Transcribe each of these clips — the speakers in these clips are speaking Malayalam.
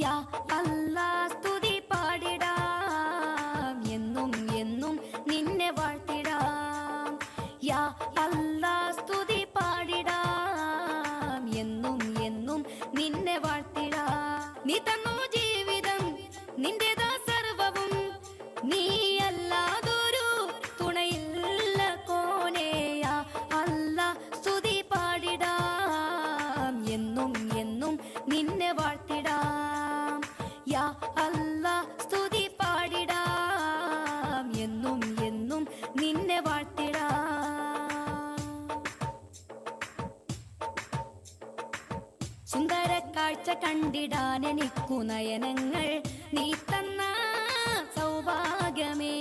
യാ അല്ലാ സ്തുതി പാടിടാം, എന്നും എന്നും നിന്നെ വാഴ്ത്തിടാം. യാ അല്ലാ സ്തുതി പാടിടാം, എന്നും എന്നും നിന്നെ വാഴ്ത്തിടാം. നീ തന്നു ജീവിതം, നിന്റേതാ സർവവും, നീയല്ലാതൊരു തുണയില്ല കോനേ. യാ അല്ലാ സ്തുതി പാടിടാം, എന്നും എന്നും നിന്നെ വാഴ്ത്തിടാം. യാ അല്ലാ സ്തുതി പാടിടാം, എന്നും എന്നും നിന്നെ വാഴ്ത്തിടാം. സുന്ദര കാഴ്ച കണ്ടിടാൻ എനിക്കു നയനങ്ങൾ, നീ തന്ന സൗഭാഗ്യമേ.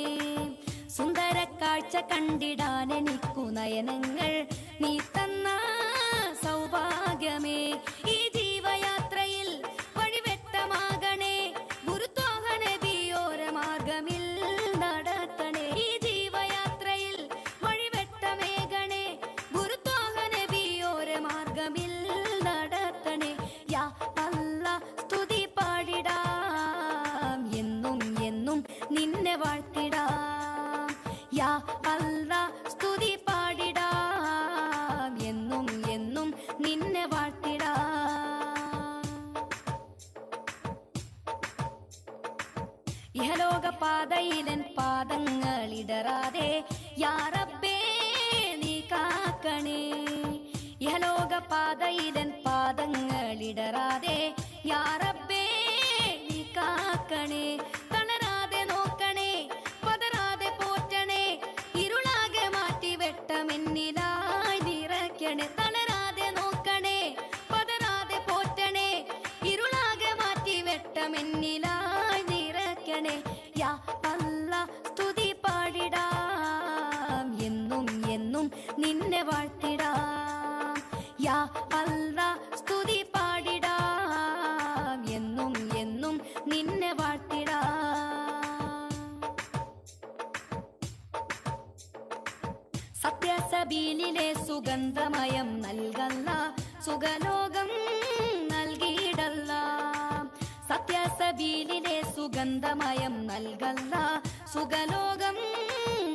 സുന്ദര കാഴ്ച കണ്ടിടാൻ എനിക്കു നയനങ്ങൾ, നീ തന്ന സൗഭാഗ്യമേ. ഈ ജീവയാത്രയിൽ വഴിവെട്ടമാകണേ, ഗുരുത്വാഹ നബിയോര മാർഗമിൽ നടത്തണേ. ഈ ജീവയാത്രയിൽ വഴിവെട്ടമേകണേ, ഗുരുത്വാഹ നബിയോര മാർഗമിൽ നടത്തണേ. യാ അല്ലാ സ്തുതി പാടിടാം, എന്നും എന്നും നിന്നെ വാഴ്ത്തിടാം. യാ അല്ലാ സ്തുതി പാടിടാം, എന്നും എന്നും നിന്നെ വാഴ്ത്തിടാം. ഇഹലോക പാതയിലൻ പാദങ്ങളിടറാതെ യാ റബ്ബേ നീ കാക്കണേ. ഇഹലോക പാതയിലൻ പാദങ്ങളിടറാതെ യാ റബ്ബേ നീ കാക്കണേ. തളരാതെ നോക്കണേ, പതറാതെ പോറ്റണേ, ഇരുളാകെ മാറ്റി വെട്ടമെന്നിലായി നിറയ്ക്കണേ. തളരാതെ നോക്കണേ, പതറാതെ പോറ്റണേ, ഇരുളാകെ മാറ്റി വെട്ടമെന്നിലായി നിറയ്ക്കണേ. യാ അല്ലാ സ്തുതി പാടിടാം, എന്നും എന്നും നിന്നെ വാഴ്ത്തിടാം. യാ അല്ലാ സ്തുതി പാടിടാം, എന്നും എന്നും നിന്നെ വാഴ്ത്തിടാം. സത്യസബീലിലെ സുഗന്ധമയം നൽകല്ല, സുഖലോകം നൽകിയിടല്ല. സത്യസബീലിലെ സുഗന്ധമയം നൽകല്ല, സുഖലോകം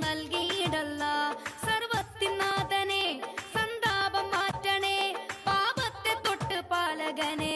നൽകിയിടല്ല. സർവത്തിനാഥനെ സന്താപം മാറ്റണേ, പാപത്തെ തൊട്ട് പാലകനെ